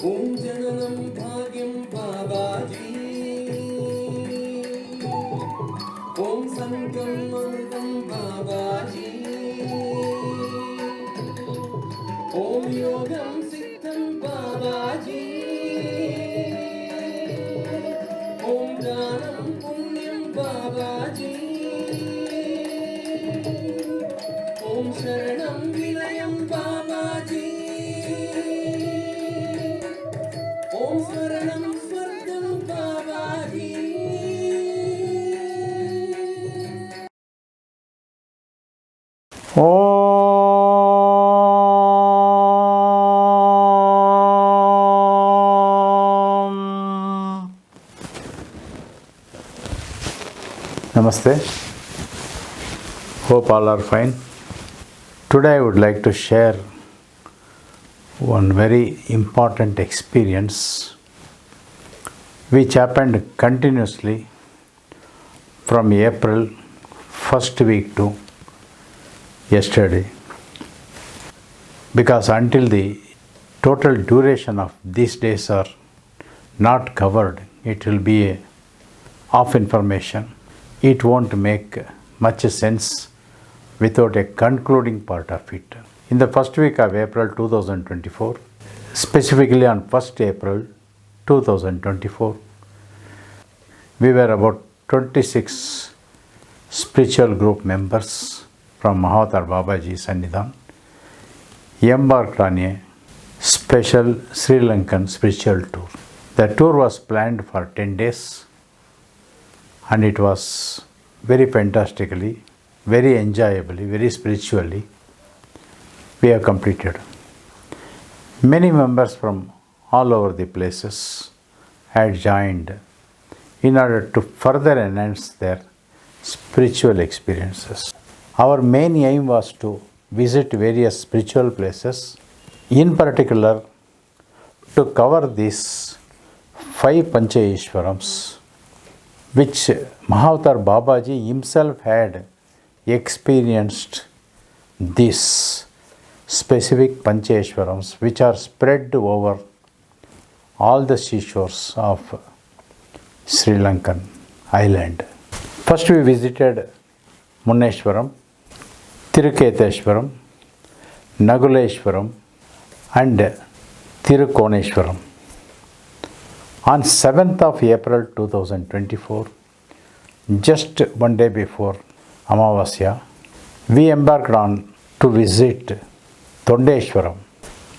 Om Jananam Bhagyam Babaji. Om Sangam Amritam Babaji. Om Yogam Siddham Babaji. Om Dhanam Punyam Babaji. Om Sharanam Vilayam Babaji. Om Swaranam Swargam Babaji. Namaste. Hope all are fine. Today I would like to share one very important experience which happened continuously from April first week to yesterday. Because until the total duration of these days are not covered, it will be a off information. It won't make much sense without a concluding part of it. In the first week of April 2024, specifically on 1st April 2024, we were about 26 spiritual group members from Mahavatar Babaji Sannidhan embarked on a special Sri Lankan spiritual tour. The tour was planned for 10 days and it was very fantastically, very enjoyably, very spiritually we have completed. Many members from all over the places had joined in order to further enhance their spiritual experiences. Our main aim was to visit various spiritual places, in particular to cover these 5 Panchayeshwarams which Mahavatar Babaji himself had experienced. These specific Panchayeshwarams which are spread over all the seashores of Sri Lankan island. First we visited Munneshwaram, Tiruketeshwaram, Nagalakshmi and Tirukoneshwaram. On 7th of April 2024, just one day before Amavasya, we embarked on to visit Tondeshwaram.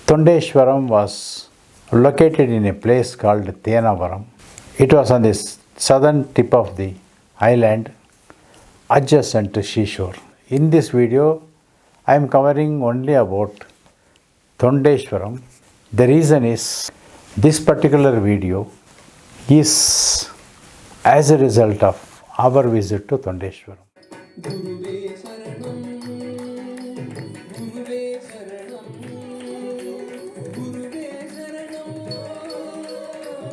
Tondeshwaram was located in a place called Thenavaram. It was on the southern tip of the island, adjacent to seashore. In this video, I am covering only about Tondeshwaram. The reason is this particular video is as a result of our visit to Tondeshwaram. Guruve Saranam, Guruve Saranam, Guruve Saranam,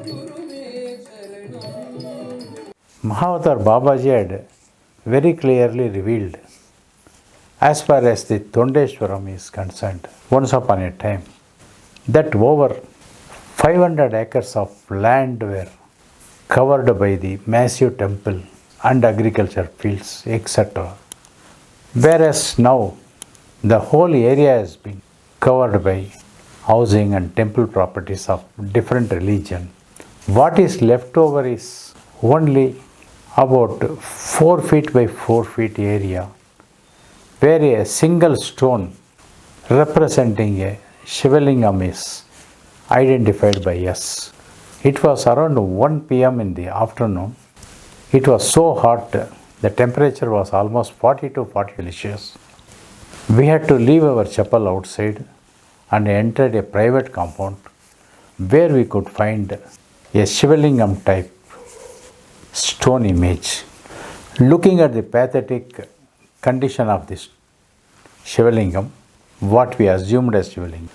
Guruve Saranam. Mahavatar Babaji had very clearly revealed, as far as the Tondeshwaram is concerned, once upon a time, that over 500 acres of land were covered by the massive temple and agriculture fields, etc. Whereas now the whole area has been covered by housing and temple properties of different religion. What is left over is only about 4 feet by 4 feet area where a single stone representing a shivalingam is identified by us. It was around 1 p.m. in the afternoon. It was so hot, the temperature was almost 40 to 40 Celsius. We had to leave our chapel outside and entered a private compound where we could find a shivalingam type stone image. Looking at the pathetic condition of this shivalingam, what we assumed as shivalingam,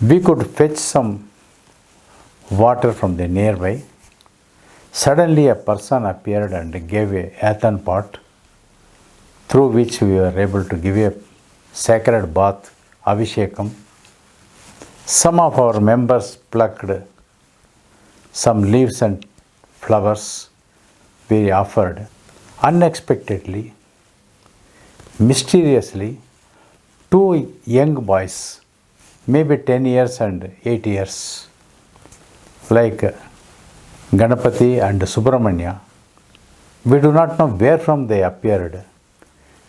we could fetch some water from the nearby. Suddenly a person appeared and gave a earthen pot through which we were able to give a sacred bath, Abhishekam. Some of our members plucked some leaves and flowers we offered. Unexpectedly, mysteriously, two young boys, maybe 10 years and 8 years, like Ganapati and Subramanya, we do not know where from they appeared.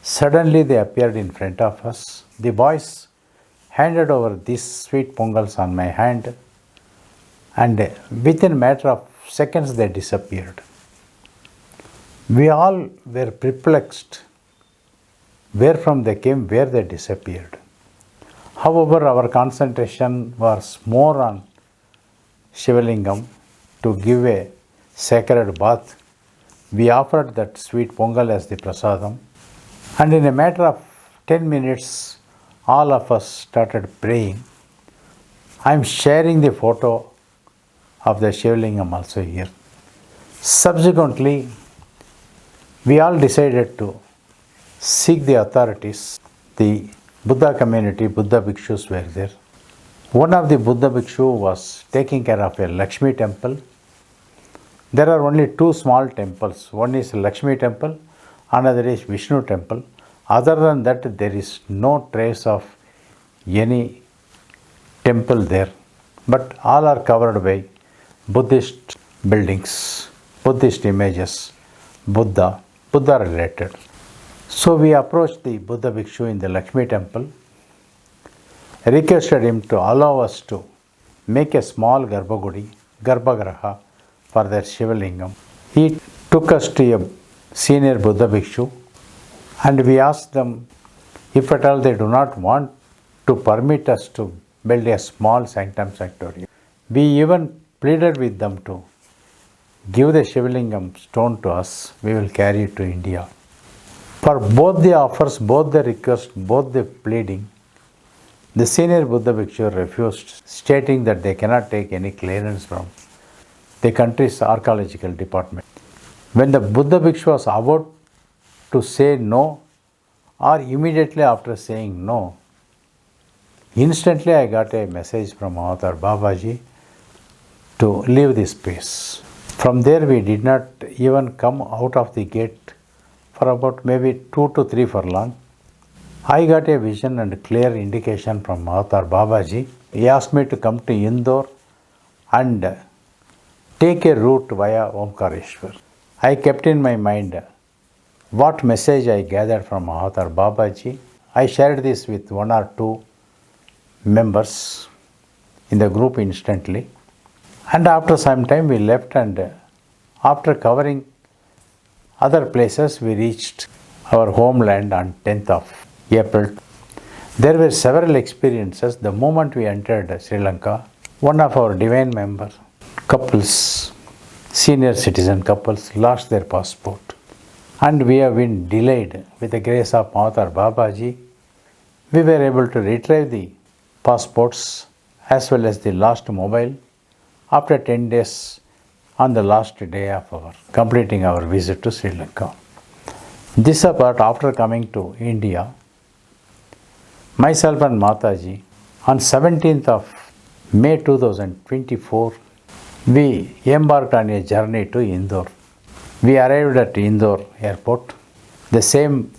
Suddenly they appeared in front of us. The boys handed over these sweet pongals on my hand, and within a matter of seconds they disappeared. We all were perplexed where from they came, where they disappeared. However, our concentration was more on shivalingam to give a sacred bath. We offered that sweet pongal as the prasadam, and in a matter of 10 minutes, all of us started praying. I am sharing the photo of the shivalingam also here. Subsequently, we all decided to seek the authorities. The Buddha community, Buddha bhikshus were there. One of the Buddha bhikshu was taking care of a Lakshmi temple. There are only two small temples. One is Lakshmi temple, another is Vishnu temple. Other than that, there is no trace of any temple there. But all are covered by Buddhist buildings, Buddhist images, Buddha related. So we approached the Buddha bhikshu in the Lakshmi temple, requested him to allow us to make a small garbhagraha for their shivalingam. He took us to a senior Buddha bhikshu, and we asked them if at all they do not want to permit us to build a small sanctum sanctorium. We even pleaded with them to give the shivalingam stone to us. We will carry it to India. For both the offers, both the request, both the pleading, the senior Buddha bhikshu refused, stating that they cannot take any clearance from the country's archaeological department. When the Buddha bhikshu was about to say no, or immediately after saying no, instantly I got a message from Mahavatar Babaji to leave this space. From there we did not even come out of the gate for about maybe 2 to 3 furlong. I got a vision and clear indication from Mahavatar Babaji. He asked me to come to Indore and take a route via Omkareshwar. I kept in my mind what message I gathered from Mahavatar Babaji. I shared this with 1 or 2 members in the group instantly. And after some time we left, and after covering other places we reached our homeland on 10th of April. There were several experiences. The moment we entered Sri Lanka, one of our divine member couples, senior citizen couples, lost their passport. And we have been delayed. With the grace of Mahavatar Babaji, we were able to retrieve the passports as well as the lost mobile after 10 days on the last day of our completing our visit to Sri Lanka. This apart, after coming to India, myself and Mataji, on 17th of May 2024, we embarked on a journey to Indore. We arrived at Indore airport. The same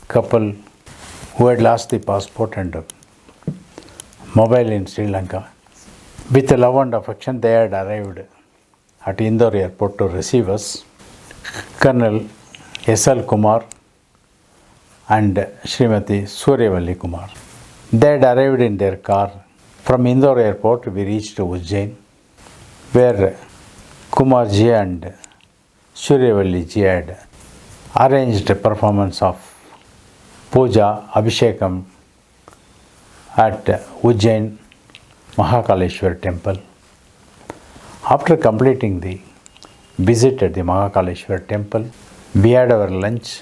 couple who had lost the passport and mobile in Sri Lanka, with love and affection, they had arrived at Indore airport to receive us. Colonel S.L. Kumar and Srimati Suryavalli Kumar. They had arrived in their car. From Indore airport, we reached Ujjain, where Kumar ji and Suryavalli ji had arranged a performance of Puja Abhishekam at Ujjain Mahakaleshwar temple. After completing the visit at the Mahakaleshwar temple, we had our lunch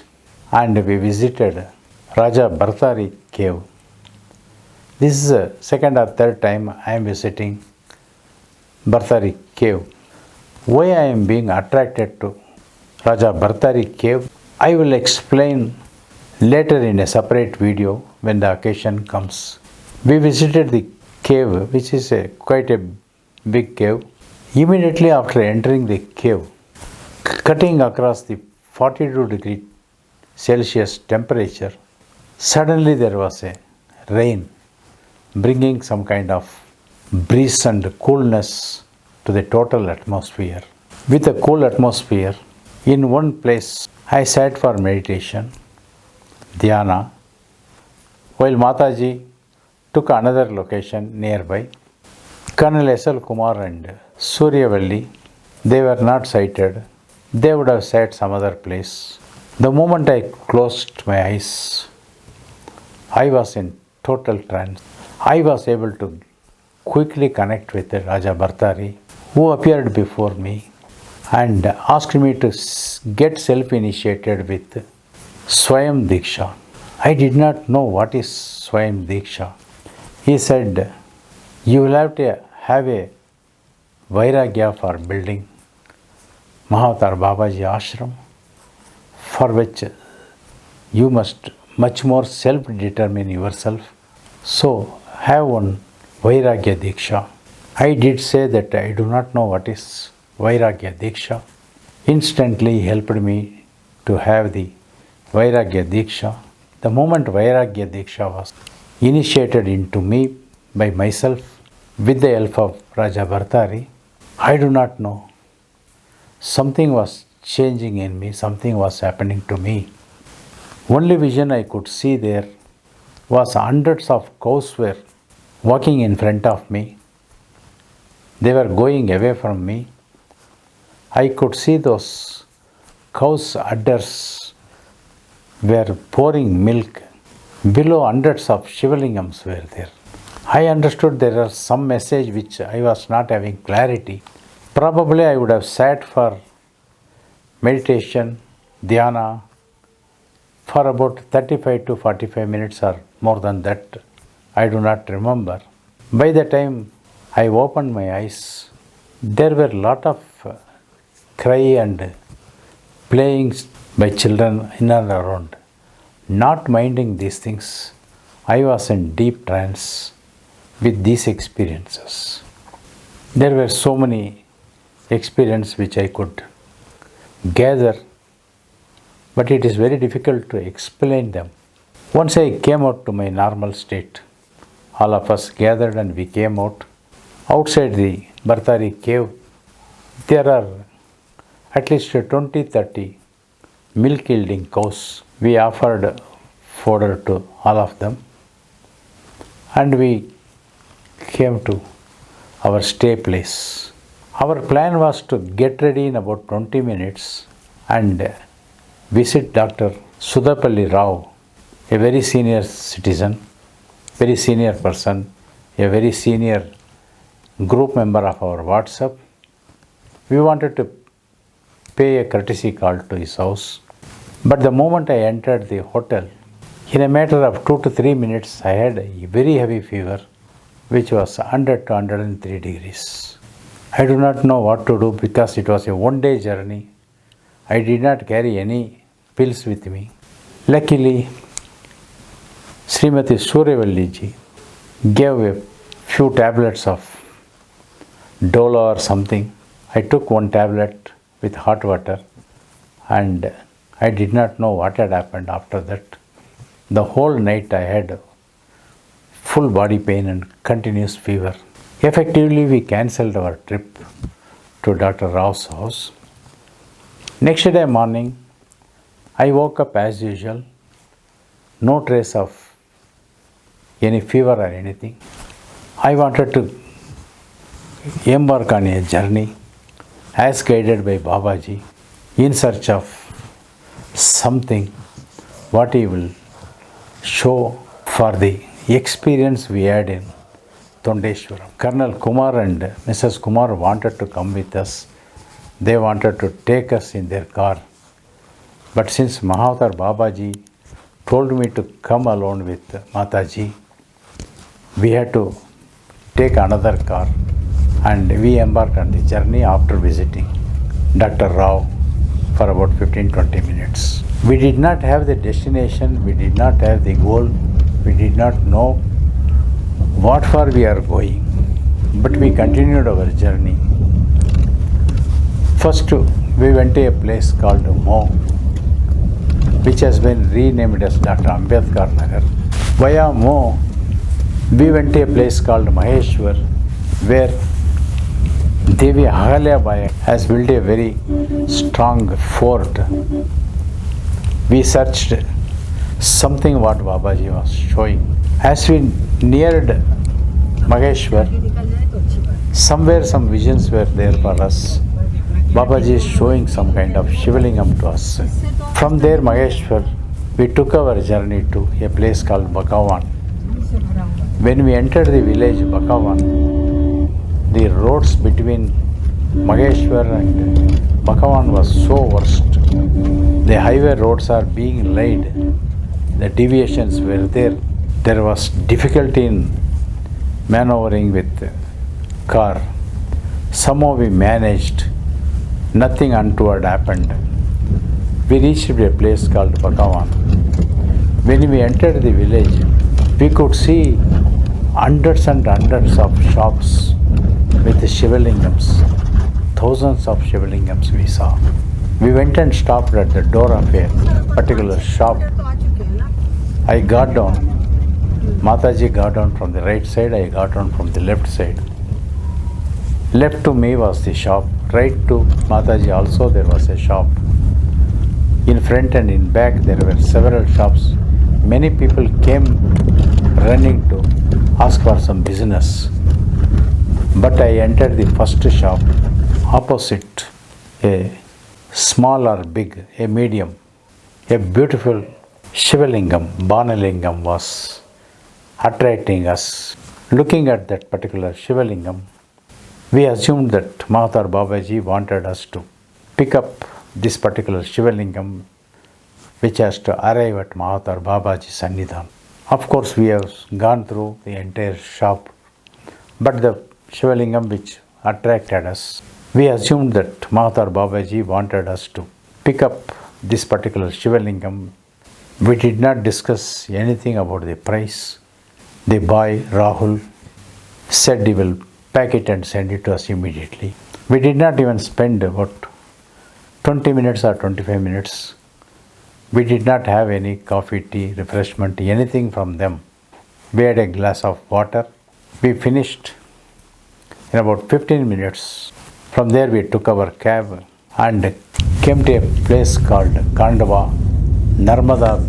and we visited Raja Barari cave. This is the second or third time I am visiting Barari cave. Why I am being attracted to Raja Barari cave, I will explain later in a separate video when the occasion comes. We visited the cave, which is quite a big cave. Immediately after entering the cave, cutting across the 42 degree Celsius temperature, suddenly there was a rain bringing some kind of breeze and coolness to the total atmosphere. With a cool atmosphere, in one place I sat for meditation, Dhyana, while Mataji took another location nearby. Colonel S.L. Kumar and Suryavalli, they were not sighted. They would have sat some other place. The moment I closed my eyes, I was in total trance. I was able to quickly connect with Raja Barari, who appeared before me and asked me to get self-initiated with Swayam Diksha. I did not know what is Swayam Diksha. He said, you will have to have a Vairagya for building Mahavatar Babaji Ashram, for which you must much more self-determine yourself. So have one Vairagya Diksha. I did say that I do not know what is Vairagya Diksha. Instantly he helped me to have the Vairagya Diksha. The moment Vairagya Diksha was initiated into me by myself with the help of Raja Barari, I do not know. Something was changing in me, something was happening to me. Only vision I could see there was hundreds of cows were walking in front of me. They were going away from me. I could see those cows' udders were pouring milk. Below, hundreds of shivalingams were there. I understood there was some message which I was not having clarity. Probably I would have sat for meditation, dhyana, for about 35 to 45 minutes or more than that. I do not remember. By the time I opened my eyes, there were a lot of cry and playing by children in and around. Not minding these things, I was in deep trance with these experiences. There were so many experiences which I could gather, but it is very difficult to explain them. Once I came out to my normal state, all of us gathered and we came out. Outside the Barari cave, there are at least 20-30 milk yielding cows. We offered fodder to all of them and we came to our stay place. Our plan was to get ready in about 20 minutes and visit Dr. Sudapalli Rao, a very senior citizen, very senior person, a very senior group member of our WhatsApp. We wanted to pay a courtesy call to his house. But the moment I entered the hotel, in a matter of 2 to 3 minutes, I had a very heavy fever, which was 100 to 103 degrees. I do not know what to do because it was a one-day journey. I did not carry any pills with me. Luckily, Srimati Suryavalli ji gave a few tablets of Dolo or something. I took one tablet with hot water and I did not know what had happened after that. The whole night I had full body pain and continuous fever. Effectively, we cancelled our trip to Dr. Rao's house. Next day morning, I woke up as usual, no trace of any fever or anything. I wanted to embark on a journey as guided by Babaji in search of something what he will show for the experience we had in Tondeshwaram. Colonel Kumar and Mrs. Kumar wanted to come with us. They wanted to take us in their car. But since Mahavatar Babaji told me to come alone with Mataji, we had to take another car and we embarked on the journey after visiting Dr. Rao for about 15-20 minutes. We did not have the destination, we did not have the goal, we did not know what for we are going, but we continued our journey First, we went to a place called Mo, which has been renamed as Dr. Ambedkar Nagar. Via Mo, we went to a place called Maheshwar, where Devi Ahalyabai has built a very strong fort. We searched something what Babaji was showing. As we neared Maheshwar, somewhere some visions were there for us. Babaji is showing some kind of shivalingam to us. From there, Maheshwar, we took our journey to a place called Bakawan. When we entered the village Bakawan, the roads between Maheshwar and Bakawan was so worst. The highway roads are being laid. The deviations were there. There was difficulty in maneuvering with car. Somehow we managed. Nothing untoward happened. We reached a place called Bakawan. When we entered the village, we could see hundreds and hundreds of shops with shivalingams. Thousands of shivalingams we saw. We went and stopped at the door of a particular shop. I got down. Mataji got down from the right side, I got down from the left side. Left to me was the shop. Right to Mataji also there was a shop. In front and in back there were several shops. Many people came running to ask for some business. But I entered the first shop. Opposite, a small or big, a medium, a beautiful shivalingam, banalingam was attracting us. Looking at that particular shivalingam, we assumed that Mahavatar Babaji wanted us to pick up this particular shivalingam which has to arrive at Mahavatar Babaji Sannidhan. Of course, we have gone through the entire shop, but the shivalingam which attracted us, we assumed that Mahavatar Babaji wanted us to pick up this particular shivalingam. We did not discuss anything about the price. The boy Rahul said he will pack it and send it to us immediately. We did not even spend about 20 minutes or 25 minutes. We did not have any coffee, tea, refreshment, anything from them. We had a glass of water. We finished in about 15 minutes. From there we took our cab and came to a place called Kandava, Narmada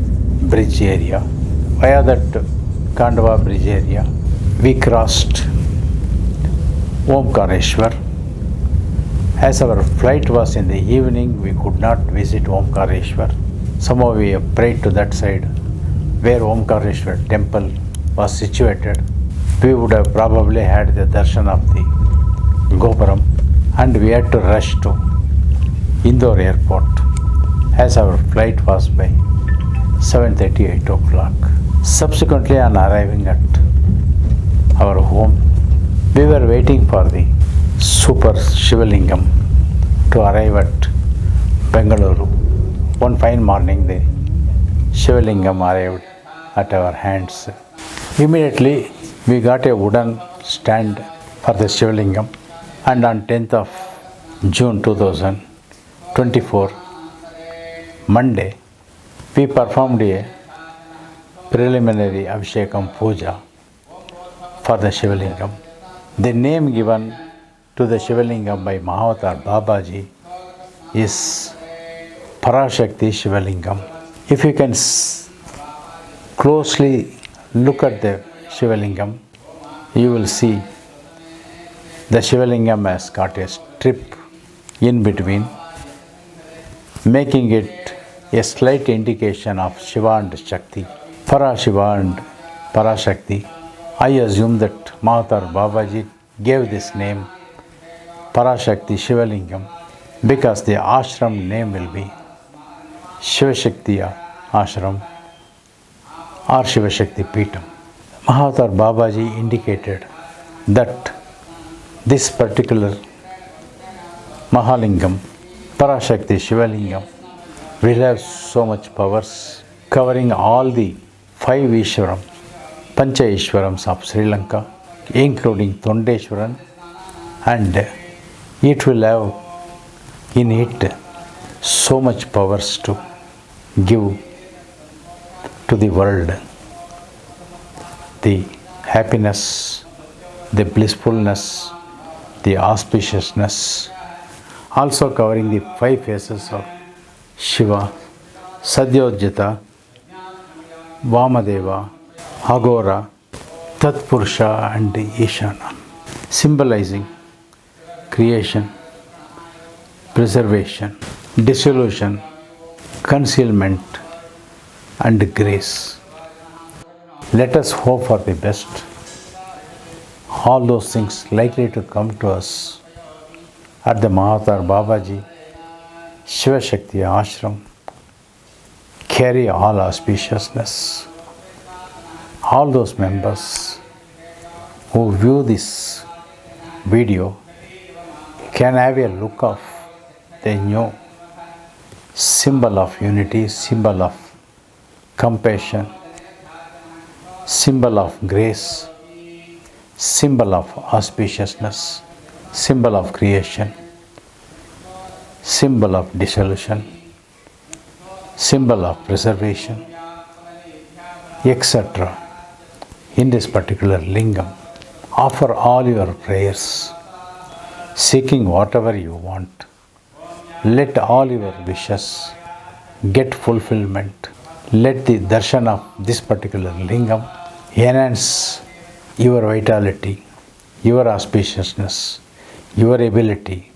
Bridge area. Via that Kandava Bridge area, we crossed Omkareshwar. As our flight was in the evening, we could not visit Omkareshwar. Somehow we prayed to that side where Omkareshwar temple was situated. We would have probably had the darshan of the Gopuram, and we had to rush to Indore airport as our flight was by 7:30, 8 o'clock. Subsequently, on arriving at our home, we were waiting for the super shivalingam to arrive at Bengaluru. One fine morning, the shivalingam arrived at our hands. Immediately, we got a wooden stand for the shivalingam, and on 10th of June 2024, Monday, we performed a preliminary Abhishekam Puja for the shivalingam. The name given to the shivalingam by Mahavatar Babaji is Paraa Shakthi Shivalingam. If you can closely look at the shivalingam, you will see the shivalingam has got a strip in between, making it a slight indication of Shiva and Shakti. Para Shiva and Para Shakti. I assume that Mahavatar Babaji gave this name Para Shakti Shivalingam because the ashram name will be Shiva Shakti Ashram or Shiva Shakti Peetam. Mahavatar Babaji indicated that this particular Mahalingam, Parashakti Shivalingam, will have so much powers covering all the 5 Ishwaram, Pancha Ishwarams of Sri Lanka, including Tondeshwaran, and it will have in it so much powers to give to the world the happiness, the blissfulness, the auspiciousness, also covering the 5 faces of Shiva, Sadyojita, Vamadeva, Agora, Tatpurusha and Ishana, symbolizing creation, preservation, dissolution, concealment and grace. Let us hope for the best. All those things likely to come to us at the Mahavatar Babaji Shiva Shakti Ashram carry all auspiciousness. All those members who view this video can have a look of the new symbol of unity, symbol of compassion, symbol of grace, symbol of auspiciousness, symbol of creation, symbol of dissolution, symbol of preservation, etc. In this particular lingam, offer all your prayers, seeking whatever you want. Let all your wishes get fulfillment. Let the darshan of this particular lingam enhance your vitality, your auspiciousness, your ability,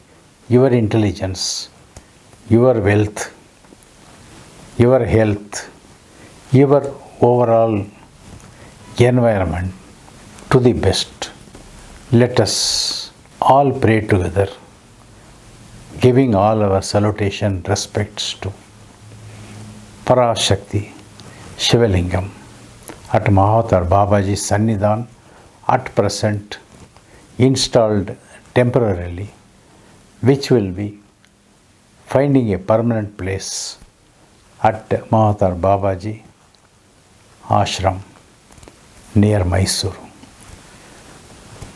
your intelligence, your wealth, your health, your overall environment to the best. Let us all pray together, giving all our salutation respects to Paraa Shakti Shivalingam at Mahavatar Babaji Sannidhan, at present installed temporarily, which will be finding a permanent place at Mahavatar Babaji Ashram near Mysore.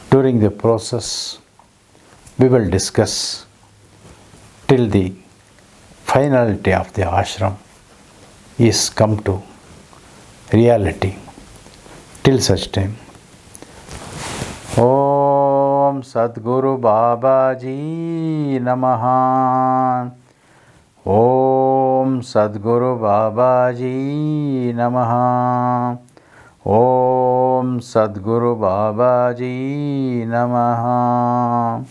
During the process, we will discuss till the finality of the ashram is come to reality. Till such time, Om Sadguru Babaji Namaha. Om Sadguru Babaji Namaha. Om Sadguru Babaji Namaha.